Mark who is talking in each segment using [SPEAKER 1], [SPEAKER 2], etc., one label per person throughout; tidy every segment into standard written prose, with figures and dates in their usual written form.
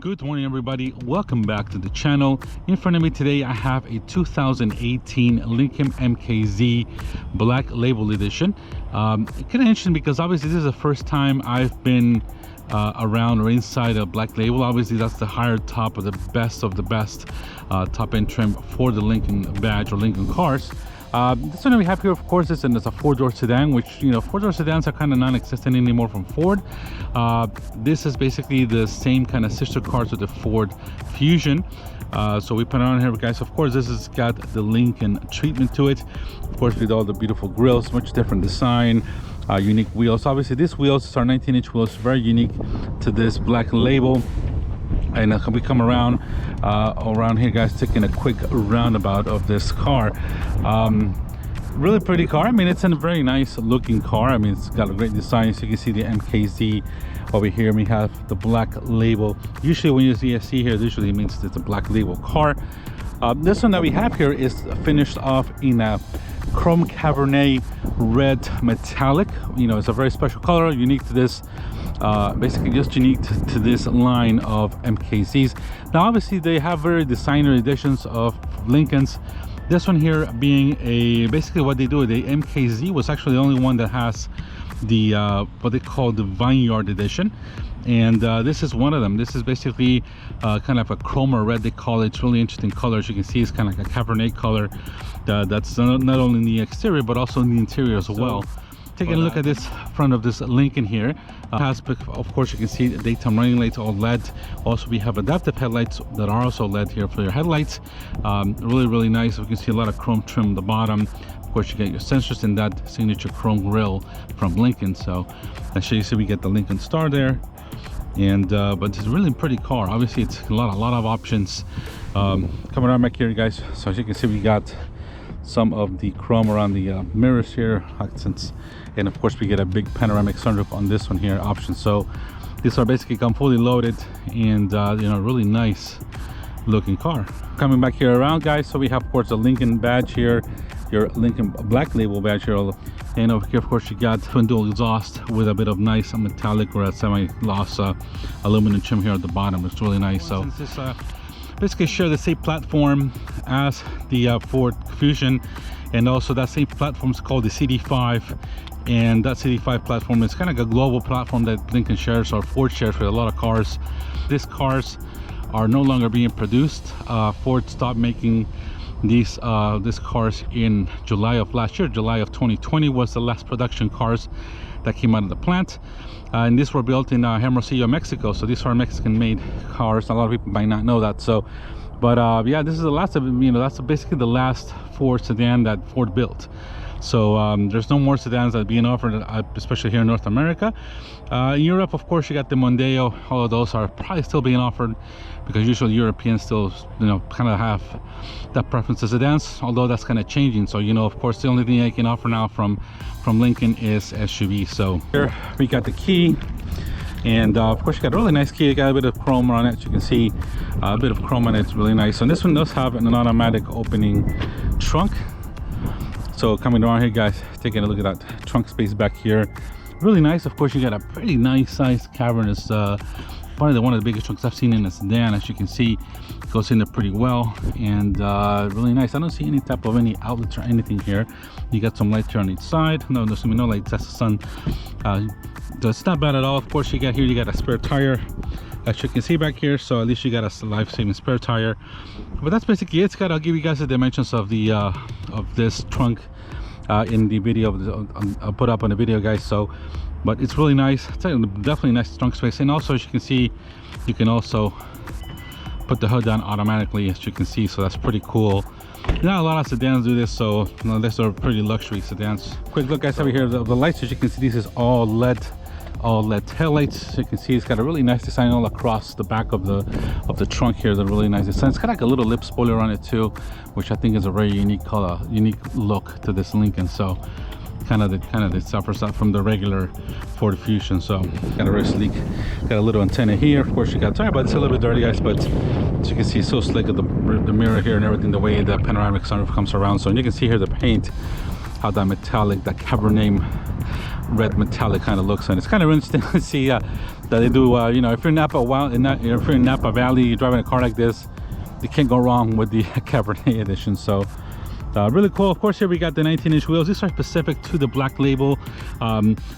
[SPEAKER 1] Good morning, everybody. Welcome back to the channel. In front of me today I have a 2018 Lincoln MKZ Black Label Edition. Kind of interesting because obviously this is the first time I've been around or inside a Black Label. Obviously that's the higher top of the best top end trim for the Lincoln badge or Lincoln cars. This one we have here, of course, is a four-door sedan, which, you know, four-door sedans are kind of non-existent anymore from Ford. This is basically the same kind of sister car to the Ford Fusion. So we put it on here, guys. Of course, this has got the Lincoln treatment to it, of course, with all the beautiful grills, much different design, unique wheels. Obviously these wheels are 19-inch wheels, very unique to this Black Label. And we come around here, guys, taking a quick roundabout of this car. Really pretty car. I mean, it's a very nice looking car. I mean, it's got a great design. So you can see the MKZ over here. We have the Black Label. Usually when you see a C here, usually it means it's a Black Label car. This one that we have here is finished off in a chrome Cabernet red metallic. You know, it's a very special color, unique to this, basically just unique to this line of MKZs. Now obviously they have very designer editions of Lincolns. This one here being basically what they do, the MKZ was actually the only one that has the what they call the Vineyard Edition, and this is one of them. This is basically kind of a chrome or red, they call it. It's really interesting color. As you can see, it's kind of like a Cabernet color that's not only in the exterior but also in the interior as well. Taking a look at this front of this Lincoln here, has, of course, you can see the daytime running lights all LED. Also we have adaptive headlights that are also LED here for your headlights. Really nice. You can see a lot of chrome trim on the bottom. Of course, you get your sensors in that signature chrome grille from Lincoln. So as you see, we get the Lincoln star there, and but it's a really pretty car. Obviously it's a lot of options. Coming around back here, guys, so as you can see, we got some of the chrome around the mirrors here, accents, and of course we get a big panoramic sunroof on this one here option. So these are basically come fully loaded, and you know, really nice looking car. Coming back here around, guys, so we have, of course, a Lincoln badge here, your Lincoln Black Label badge here, and over here, of course, you got twin dual exhaust with a bit of nice metallic or a semi-gloss aluminum trim here at the bottom. It's really nice. So basically share the same platform as the Ford Fusion, and also that same platform is called the CD5, and that CD5 platform is kind of like a global platform that Lincoln shares or Ford shares with a lot of cars. These cars are no longer being produced. Ford stopped making these cars in July of last year. July of 2020 was the last production cars that came out of the plant, and these were built in Hermosillo, Mexico. So these are Mexican made cars. A lot of people might not know that. So but yeah, this is the last of, you know, that's basically the last Ford sedan that Ford built. So there's no more sedans that are being offered, especially here in North America. In Europe, of course, you got the Mondeo. All of those are probably still being offered, because usually Europeans still, you know, kind of have that preference to sedans, although that's kind of changing. So, you know, of course, the only thing I can offer now from Lincoln is SUV. So here we got the key, and of course you got a really nice key. You got a bit of chrome on it. As you can see, a bit of chrome on it. It's really nice. So this one does have an automatic opening trunk. So coming around here, guys, taking a look at that trunk space back here, really nice. Of course, you got a pretty nice sized cavern. It's probably one of the biggest trunks I've seen in a sedan. As you can see, it goes in there pretty well, and really nice. I don't see any type of any outlets or anything here. You got some lights here on each side. No, there's no lights. That's the sun. That's not bad at all. Of course, you got here, you got a spare tire, as you can see back here. So at least you got a life-saving spare tire. But that's basically it. I'll give you guys the dimensions of the of this trunk in the video. I'll put up on the video, guys. So but it's really nice. It's definitely a nice trunk space. And also, as you can see, you can also put the hood down automatically, as you can see. So that's pretty cool. Not a lot of sedans do this, so you know, these are pretty luxury sedans. Quick look, guys, over here, the lights. As you can see, this is all LED taillights. So you can see it's got a really nice design all across the back of the trunk here. The really nice design. It's got like a little lip spoiler on it too, which I think is a very unique color, unique look to this Lincoln. So kind of the suffers up from the regular Ford Fusion. So got a very sleek, got a little antenna here. Of course, you got tire, but it's a little bit dirty, guys. But as you can see, so slick at the mirror here and everything, the way the panoramic sunroof comes around. So, and you can see here the paint, how that metallic, that Cabernet red metallic kind of looks, and it's kind of interesting to see that they do. You know, if you're in Napa, if you're in Napa Valley, you're driving a car like this, you can't go wrong with the Cabernet Edition. So really cool. Of course, here we got the 19-inch wheels. These are specific to the Black Label.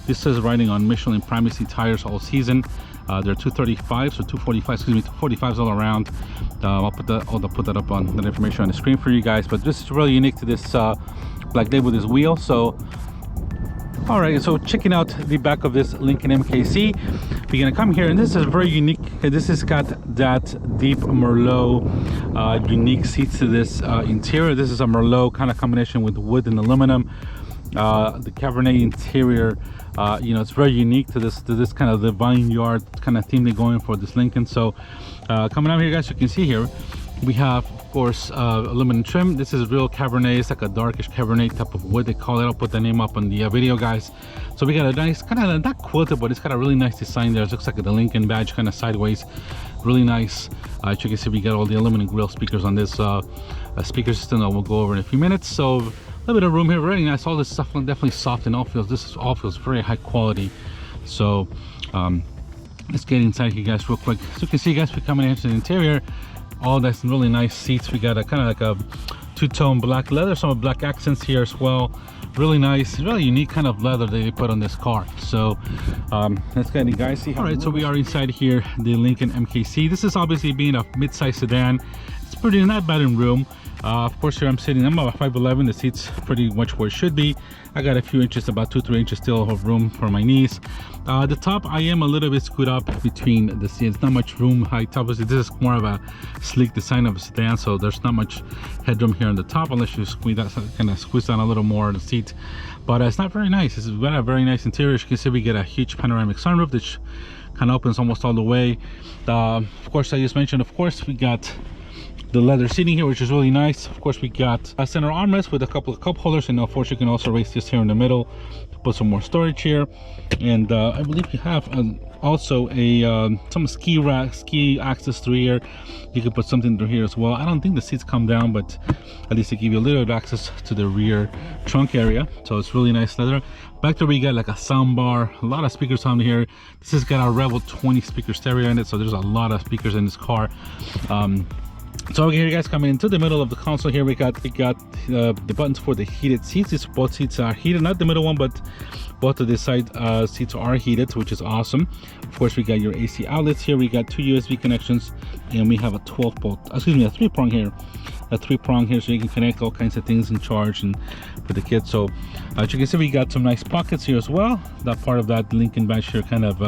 [SPEAKER 1] This is riding on Michelin Primacy tires all season. They're 235s or 245, excuse me, 245s all around. I'll put that up on that information on the screen for you guys. But this is really unique to this Black Label, this wheel. So all right, so checking out the back of this Lincoln MKZ, we're gonna come here, and this is very unique. This has got that deep Merlot unique seats to this interior. This is a Merlot kind of combination with wood and aluminum. The Cabernet interior, you know, it's very unique to this kind of the vineyard kind of theme they're going for this Lincoln. So coming out here, guys, you can see here we have, of course, aluminum trim. This is real Cabernet. It's like a darkish Cabernet type of wood, they call it. I'll put the name up on the video, guys. So we got a nice kind of, not quilted, but it's got a really nice design there. It looks like the Lincoln badge kind of sideways, really nice. As you can see, we got all the aluminum grill speakers on this speaker system that we'll go over in a few minutes. So a little bit of room here, very nice. All this stuff definitely soft and all feels very high quality. So let's get inside here, guys, real quick. So you can see, guys, we're coming into the interior. All that's really nice seats. We got a kind of like a two-tone black leather, some black accents here as well. Really nice, really unique kind of leather that they put on this car. So let's get it, guys, see how. All right, so we are inside here, the Lincoln MKZ. This is obviously being a mid-size sedan. It's pretty not bad in room. Of course, here I'm about 5'11". The seat's pretty much where it should be. I got a few inches, about 2-3 inches still of room for my knees. The top, I am a little bit screwed up between the seats. Not much room height. Obviously, this is more of a sleek design of a sedan, so there's not much headroom here on the top unless you squeeze that, kind of squeeze down a little more of the seat. But it's not very nice. It's got a very nice interior. As you can see, we get a huge panoramic sunroof, which kind of opens almost all the way. Of course, I just mentioned, of course, we got the leather seating here, which is really nice. Of course, we got a center armrest with a couple of cup holders, and of course you can also raise this here in the middle to put some more storage here. And I believe you have also a some ski access through here. You can put something through here as well. I don't think the seats come down, but at least they give you a little bit of access to the rear trunk area. So it's really nice leather. Back there we got like a sound bar, a lot of speakers on here. This has got a Rebel 20 speaker stereo in it, so there's a lot of speakers in this car. So here, guys, coming into the middle of the console here, we got the buttons for the heated seats. These both seats are heated, not the middle one, but both of the side seats are heated, which is awesome. Of course, we got your AC outlets here. We got 2 USB connections, and we have a 3-prong here, so you can connect all kinds of things and charge and for the kids. So as you can see, we got some nice pockets here as well. That part of that Lincoln badge here, kind of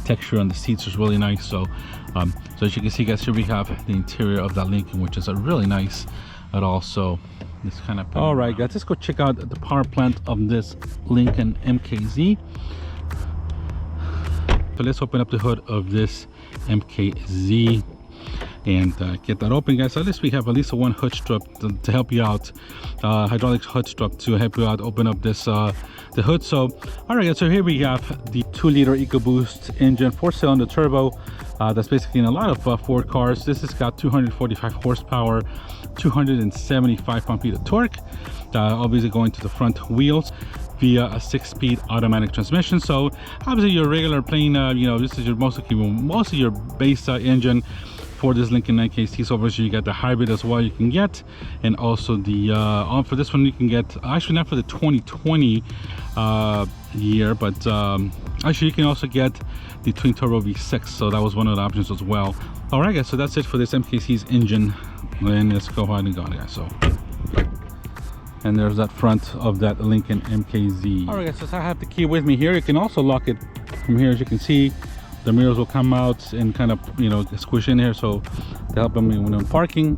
[SPEAKER 1] texture on the seats is really nice. So so as you can see, guys, here we have the interior of that Lincoln, which is a really nice at all. So this kind of, all right, guys, let's go check out the power plant of this Lincoln MKZ. So let's open up the hood of this MKZ and get that open, guys. So at least we have at least one hood strap to help you out, hydraulic hood strap to help you out open up this the hood. So all right, so here we have the 2-liter EcoBoost engine, 4-cylinder turbo. That's basically in a lot of Ford cars. This has got 245 horsepower, 275 pound-feet of torque, obviously going to the front wheels via a 6-speed automatic transmission. So obviously your regular plain, you know, this is your most of your base engine for this Lincoln MKZ. So obviously you got the hybrid as well you can get, and also the for this one you can get, actually not for the 2020 year, but actually you can also get the twin turbo V6. So that was one of the options as well. All right, guys, so that's it for this MKZ's engine, and let's go ahead and go, guys. So, and there's that front of that Lincoln MKZ. All right, guys, so I have the key with me here. You can also lock it from here. As you can see, the mirrors will come out and kind of, you know, squish in here, so to help them when I'm parking.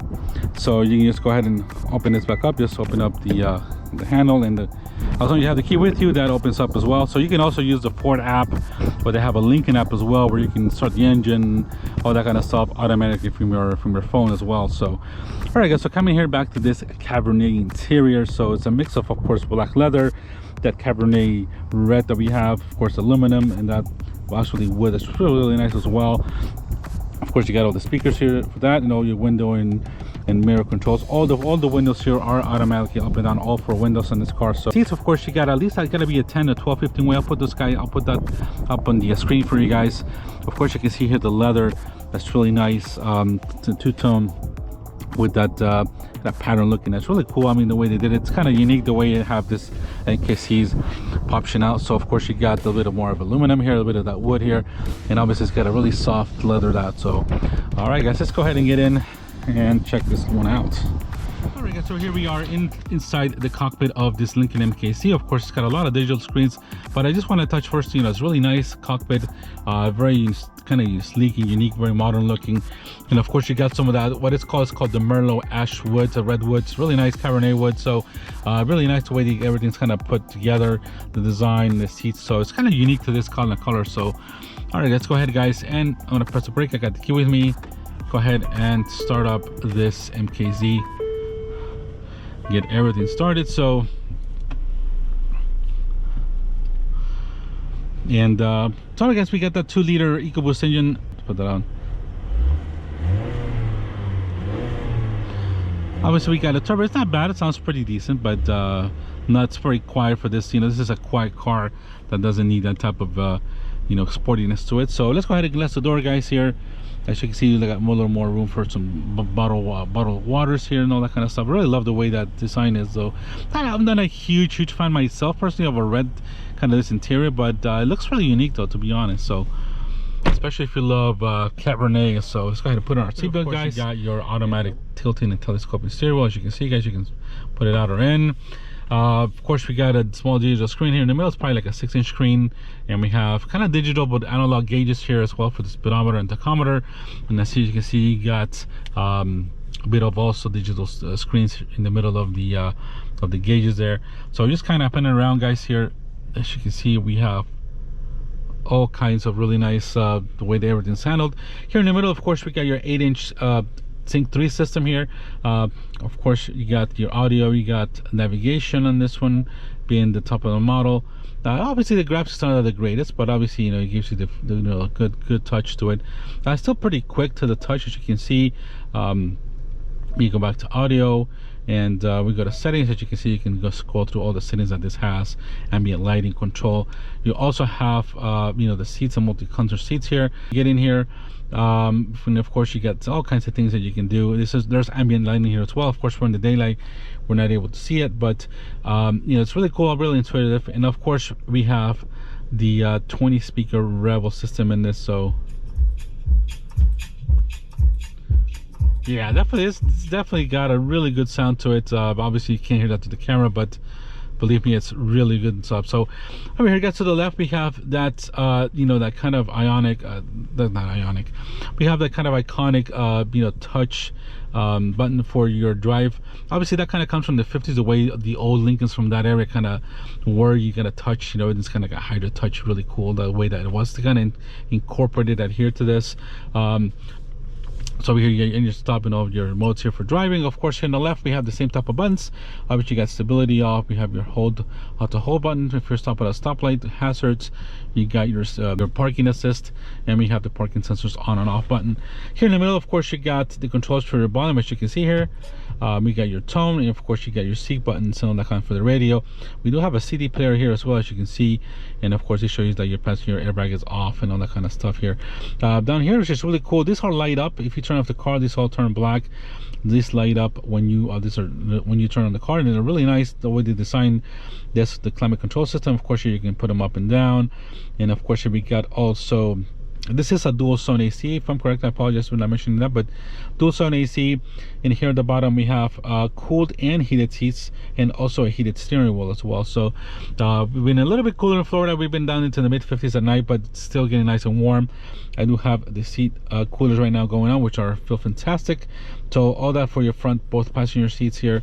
[SPEAKER 1] So you can just go ahead and open this back up. Just open up the handle, and as long as you have the key with you, that opens up as well. So you can also use the Ford app, but they have a Lincoln app as well, where you can start the engine, all that kind of stuff automatically from your phone as well. So all right, guys, so coming here back to this Cabernet interior. So it's a mix of course black leather, that Cabernet red that we have, of course aluminum, and that actually wood. That's really nice as well. Of course, you got all the speakers here for that, and all your window and and mirror controls. All the windows here are automatically up and down, all 4 windows on this car. So seats, of course, you got at least, I gotta be a 10 or 12, 15 way. I'll put that up on the screen for you guys. Of course, you can see here the leather, that's really nice. It's a two-tone with that pattern looking. That's really cool. I mean, the way they did it, it's kind of unique the way you have this NKC's option out. So of course you got a little bit more of aluminum here, a little bit of that wood here, and obviously it's got a really soft leather out. So all right guys, let's go ahead and get in and check this one out. All right guys, so here we are inside the cockpit of this Lincoln MKZ. Of course, it's got a lot of digital screens, but I just want to touch first, you know, it's really nice cockpit, very kind of sleek and unique, very modern looking. And of course you got some of that, what it's called the Merlot ash wood, the red wood. It's really nice Cabernet wood. So really nice the way everything's kind of put together, the design, the seats. So it's kind of unique to this kind of color. So all right, let's go ahead guys, and I'm gonna press the brake. I got the key with me. Go ahead and start up this MKZ, get everything started. So and so I guess we got that 2-liter EcoBoost engine. Let's put that on. Obviously we got a turbo. It's not bad, it sounds pretty decent, but not very quiet for this. You know, this is a quiet car that doesn't need that type of you know, sportiness to it. So let's go ahead and glass the door guys here. As you can see, we got a little more room for some bottled waters here and all that kind of stuff. I really love the way that design is, though. I'm not a huge fan myself personally of a red kind of this interior, but it looks really unique though, to be honest. So especially if you love Cabernet. So let's go ahead and put on our seatbelt guys. You got your automatic tilting and telescoping steering wheel. As you can see guys, you can put it out or in. Of course we got a small digital screen here in the middle. It's probably like a 6-inch screen, and we have kind of digital but analog gauges here as well for the speedometer and tachometer. And as you can see, you got a bit of also digital screens in the middle of the gauges there. So just kind of pinning around guys here. As you can see, we have all kinds of really nice the way that everything's handled here in the middle. Of course we got your 8-inch Sync 3 system here. Of course you got your audio, you got navigation on this one being the top of the model. Obviously the graphics are not the greatest, but obviously, you know, it gives you the you know, good touch to it. Still pretty quick to the touch, as you can see. You go back to audio, and we go to settings. As you can see, you can go scroll through all the settings that this has. Ambient lighting control. You also have you know, the seats and multi-contour seats here. Get in here, and of course you get all kinds of things that you can do. There's ambient lighting here as well. Of course, we're in the daylight, we're not able to see it, but you know, it's really cool, really intuitive. And of course we have the 20 speaker Rebel system in this. So yeah, it's definitely got a really good sound to it. Obviously you can't hear that to the camera, but believe me, it's really good stuff. So over here, to the left, we have that you know, that kind of ionic that's not ionic, we have that kind of iconic you know, touch button for your drive. Obviously that kind of comes from the 50s, the way the old Lincolns from that area kind of were. You gotta touch, you know, it's kind of like a hydro touch, really cool the way that it was to kind of incorporate it, adhere to this. So here you're stopping all of your modes here for driving. Of course, here on the left we have the same type of buttons. Obviously you got stability off, we have your auto hold button if you're stopping at a stoplight, hazards, you got your parking assist, and we have the parking sensors on and off button. Here in the middle, of course, you got the controls for your volume, as you can see here. We got your tone, and of course you got your seat buttons and all that kind of for the radio. We do have a CD player here as well, as you can see, and of course it shows you that your passenger airbag is off and all that kind of stuff here. Down here, which is really cool, these all light up. If you turn off the car, these all turn black. These light up when you when you turn on the car, and they're really nice the way they design this, the climate control system. Of course, here you can put them up and down, and of course here we got also, this is a dual zone AC, if I'm correct. I apologize for not mentioning that, but dual zone AC. And here at the bottom we have cooled and heated seats, and also a heated steering wheel as well. So we've been a little bit cooler in Florida. We've been down into the mid 50s at night, but it's still getting nice and warm. I do have the seat coolers right now going on, which feel fantastic. So all that for your front, both passenger seats here.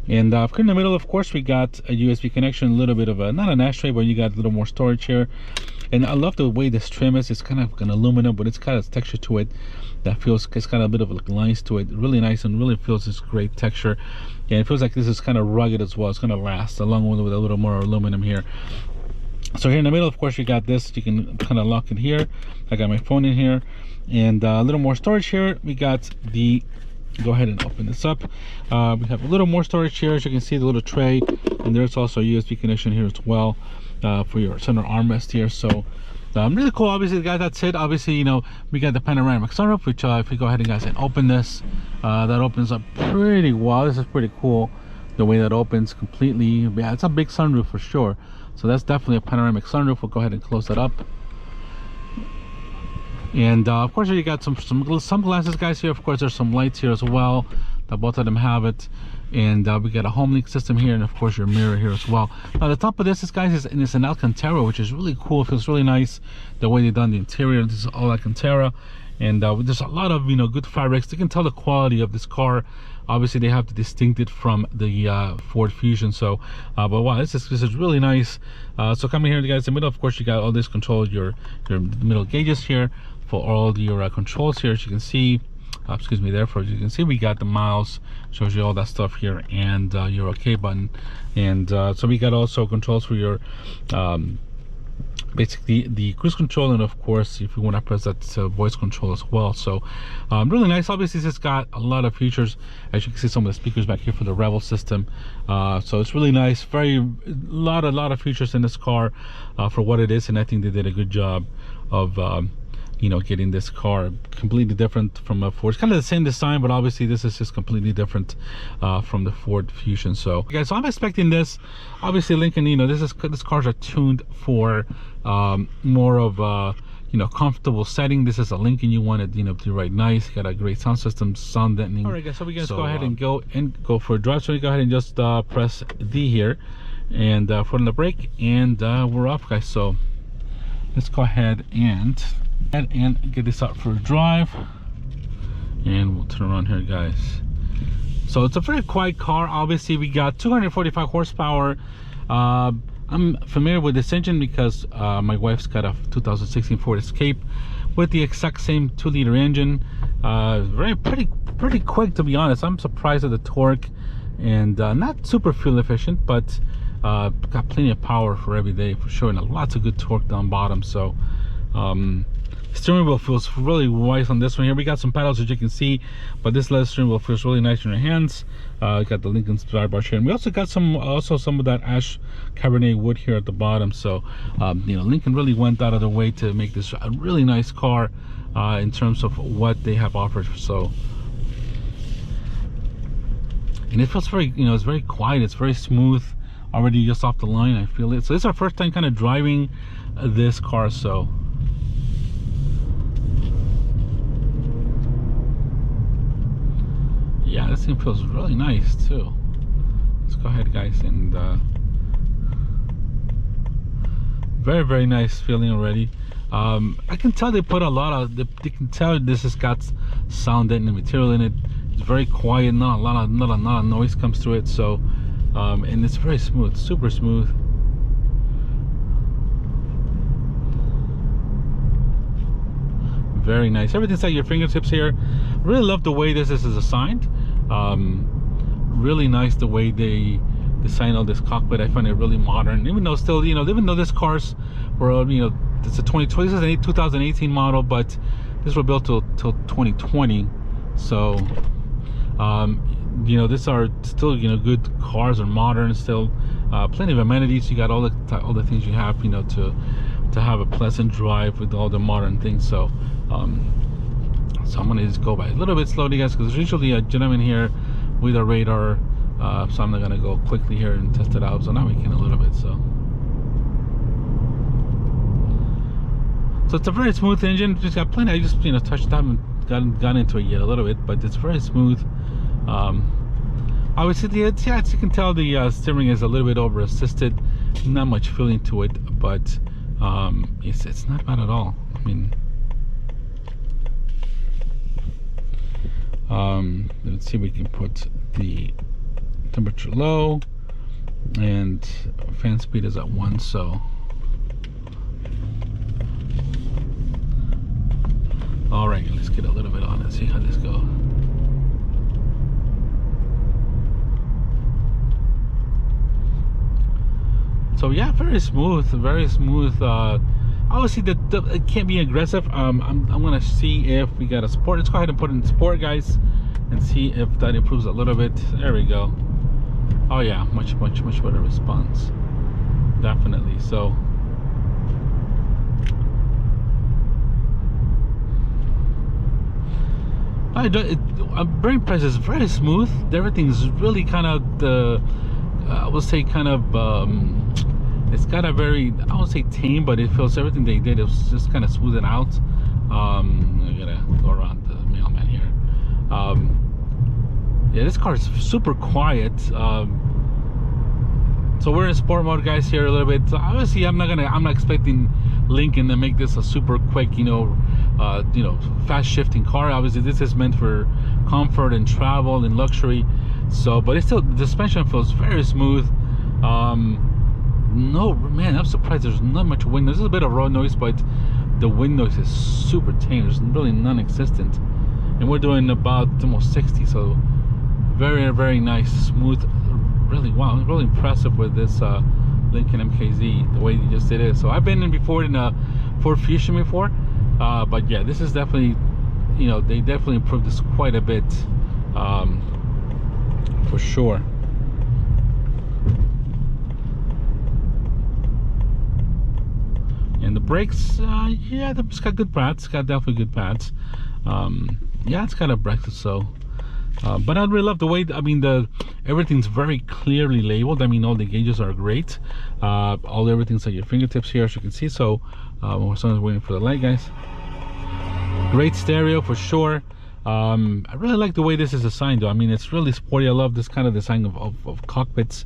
[SPEAKER 1] And in the middle, of course, we got a USB connection, a little bit of a, not an ashtray, but you got a little more storage here. And I love the way this trim is. It's kind of an aluminum, but it's got a texture to it that feels, it's got a bit of like lines to it. Really nice, and really feels this great texture. And it feels like this is kind of rugged as well. It's going to last, along with a little more aluminum here. So here in the middle, of course, you got this. You can kind of lock it here. I got my phone in here, and a little more storage here. We got the go ahead and open this up. We have a little more storage here. As you can see, the little tray, and there's also a USB connection here as well for your center armrest here. So really cool. Obviously, guys, that's it. Obviously, you know, we got the panoramic sunroof, which if we go ahead and guys and open this, that opens up pretty well. This is pretty cool, the way that opens completely. Yeah, it's a big sunroof for sure. So that's definitely a panoramic sunroof. We'll go ahead and close that up. And of course, you got some glasses, guys, here. Of course, there's some lights here as well. Both of them have it. And we got a home link system here, and of course your mirror here as well. Now the top of this, guys, is an Alcantara, which is really cool. It feels really nice the way they've done the interior. This is all Alcantara, and there's a lot of, you know, good fabrics. You can tell the quality of this car. Obviously they have to distinct it from the Ford Fusion. So but wow, this is really nice. So coming here, guys, in the middle, of course, you got all this control, your middle gauges here for all your controls here, as you can see. Excuse me, therefore, as you can see, we got the miles, shows you all that stuff here, and your OK button. And so we got also controls for your basically the cruise control, and of course if you want to press that voice control as well. So really nice. Obviously it's got a lot of features. As you can see, some of the speakers back here for the Revel system. So it's really nice. A lot of features in this car for what it is, and I think they did a good job of you know, getting this car completely different from a Ford. It's kind of the same design, but obviously this is just completely different from the Ford Fusion. So guys, so I'm expecting this. Obviously Lincoln, you know, these cars are tuned for more of you know, comfortable setting. This is a Lincoln, you want it, you know, to ride nice. Got a great sound system, sound deadening. All right, guys, so we can go ahead and go for a drive. So we go ahead and just press D here and put on the brake, and we're off, guys. So let's go ahead and get this out for a drive, and we'll turn around here, guys. So it's a very quiet car. Obviously we got 245 horsepower. I'm familiar with this engine because my wife's got a 2016 Ford Escape with the exact same 2-liter engine. Pretty quick, to be honest. I'm surprised at the torque, and not super fuel efficient, but got plenty of power for every day for sure, and lots of good torque down bottom. So steering wheel feels really nice on this one here. We got some pedals, as you can see, but this leather steering wheel feels really nice in your hands. Got the Lincoln Star Bar here, and we also got some of that ash Cabernet wood here at the bottom. So you know, Lincoln really went out of their way to make this a really nice car in terms of what they have offered. So, and it feels very, you know, it's very quiet, it's very smooth already just off the line. I feel it. So it's our first time kind of driving this car. So yeah, this thing feels really nice too. Let's go ahead, guys, and very nice feeling already. I can tell they put a lot of, they can tell this has got sound deadening material in it. It's very quiet, not a lot of noise comes through it. So and it's very smooth, super smooth. Very nice. Everything's at your fingertips here. Really love the way this is designed. Really nice the way they designed all this cockpit. I find it really modern, even though still, you know, even though this car's were, you know, it's a 2020, this is a 2018 model, but this was built till 2020. So you know, these are still, you know, good cars, are modern still. Plenty of amenities. You got all the things you have, you know, to have a pleasant drive with all the modern things. So so I'm gonna just go by a little bit slowly, guys, because there's usually a gentleman here with a radar. So I'm not gonna go quickly here and test it out. So now we can a little bit. So it's a very smooth engine. Just got plenty. I just, you know, touched it. I haven't gotten into it yet a little bit, but it's very smooth. Obviously, yeah, as you can tell, the steering is a little bit over assisted. Not much feeling to it, but it's not bad at all. I mean, let's see if we can put the temperature low, and fan speed is at 1. So all right, let's get a little bit on and see how this goes. So yeah, very smooth, very smooth. Obviously it can't be aggressive. I'm gonna see if we got a sport. Let's go ahead and put in sport, guys, and see if that improves a little bit. There we go. Oh yeah, much better response, definitely. So I'm very impressed. It's very smooth. Everything's really kind of I would say kind of it's got a very, I won't say tame, but it feels everything they did, it was just kind of smoothing out. I gotta go around the mailman here. Yeah, this car is super quiet. So we're in sport mode, guys, here a little bit. So obviously I'm not expecting Lincoln to make this a super quick, fast shifting car. Obviously this is meant for comfort and travel and luxury. So, but it's still, the suspension feels very smooth. No, man, I'm surprised there's not much wind. There's a bit of road noise, but the wind noise is super tame. There's really non-existent. And we're doing about almost 60, so very nice, smooth. Really, wow, really impressive with this Lincoln MKZ, the way he just did it. So I've been in before in a Ford Fusion before, but yeah, this is definitely, they definitely improved this quite a bit, for sure. And the brakes, yeah, it's got good pads. It's got definitely good pads. Yeah, it's got a breakfast, so. But I really love the way, everything's very clearly labeled. All the gauges are great. Everything's at your fingertips here, as you can see. So, someone's waiting for the light, guys. Great stereo for sure. I really like the way this is designed, though. It's really sporty. I love this kind of design of cockpits,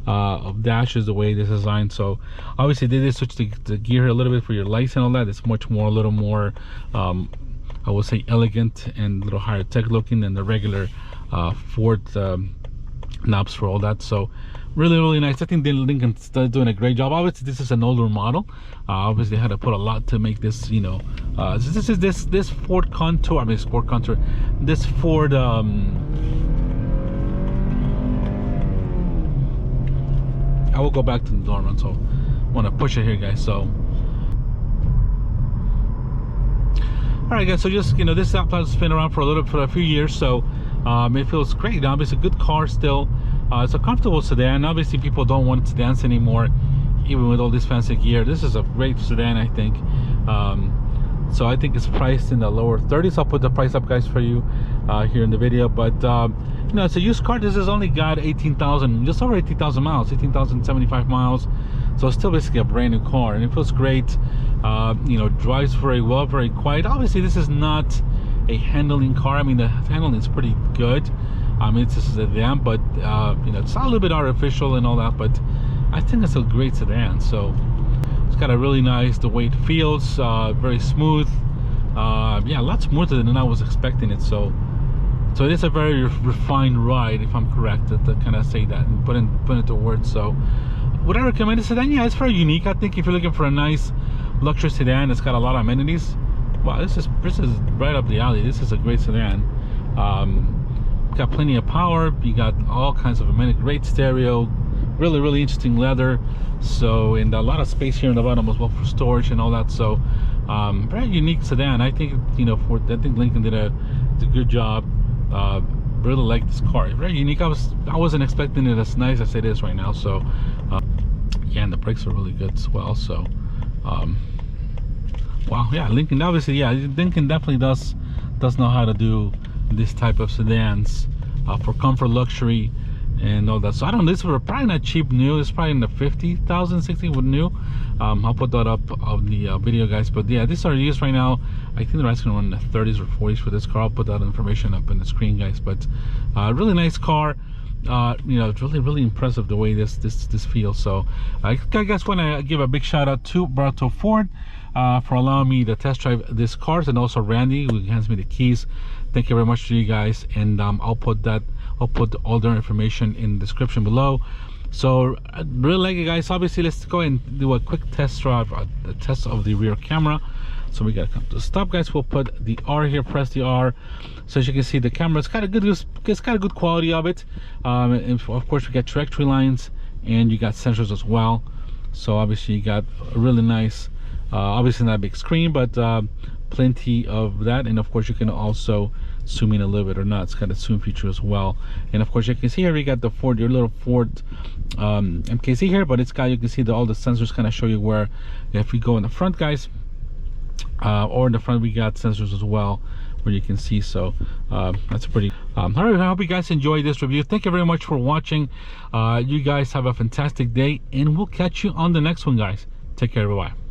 [SPEAKER 1] of dashes, the way this is designed. So obviously they did switch the gear a little bit for your lights and all that. It's much more, a little more, I would say, elegant and a little higher tech looking than the regular Ford knobs for all that. So really nice. I think the Lincoln's doing a great job. Obviously this is an older model. Obviously they had to put a lot to make this, this Ford Contour, Sport Contour, this Ford I will go back to the normal, so I want to push it here, guys. So alright, guys, so just this app has been around for a few years, so it feels great. Obviously a good car still. It's a comfortable sedan. Obviously people don't want sedans anymore, even with all this fancy gear. This is a great sedan, I think. So I think it's priced in the lower 30s. I'll put the price up, guys, for you here in the video. But it's a used car. This has only got 18,000, just over 18,000 miles, 18,075 miles. So it's still basically a brand new car, and it feels great. Drives very well, very quiet. Obviously this is not a handling car. The handling is pretty good. It's just a sedan, but it's a little bit artificial and all that, but I think it's a great sedan. So it's got a really nice, the way it feels, very smooth. Yeah, a lot smoother than I was expecting it. So it is a very refined ride, if I'm correct, to kind of say that and put it to words. So would I recommend this sedan? Yeah, it's very unique. I think if you're looking for a nice luxury sedan, it's got a lot of amenities. Wow, this is right up the alley. This is a great sedan. Got plenty of power. You got all kinds of amenities. Great stereo. Really interesting leather. So, and a lot of space here in the bottom as well for storage and all that. So very unique sedan. I think I think Lincoln did a good job. Really like this car. Very unique. I wasn't expecting it as nice as it is right now. So yeah, and the brakes are really good as well. So wow, yeah, Lincoln, obviously, yeah, Lincoln definitely does know how to do this type of sedans for comfort, luxury, and all that. So I don't know, this were probably not cheap new. It's probably in the 50,000, 60 with new. I'll put that up on the video, guys. But yeah, these are used right now. I think they're asking around the 30s or 40s for this car. I'll put that information up on the screen, guys. But really nice car. It's really impressive the way this feels. So I guess want to give a big shout out to Barto Ford for allowing me to test drive this car, and also Randy, who hands me the keys. Thank you very much to you guys, and I'll put all their information in the description below. So I really like it, guys. Obviously, let's go ahead and do a quick test drive, a test of the rear camera. So we gotta come to stop, guys. We'll put the R here, press the R, so as you can see the camera, it's got a good quality of it. And of course we got trajectory lines, and you got sensors as well. So obviously you got a really nice, obviously not a big screen, but plenty of that. And of course you can also zoom in a little bit or not. It's got a zoom feature as well. And of course, you can see here we got the Ford, your little Ford MKZ here, but it's got, you can see all the sensors kind of show you where, if we go in the front, guys, or in the front we got sensors as well, where you can see. So that's pretty all right, I hope you guys enjoyed this review. Thank you very much for watching. You guys have a fantastic day, and we'll catch you on the next one, guys. Take care. Bye bye.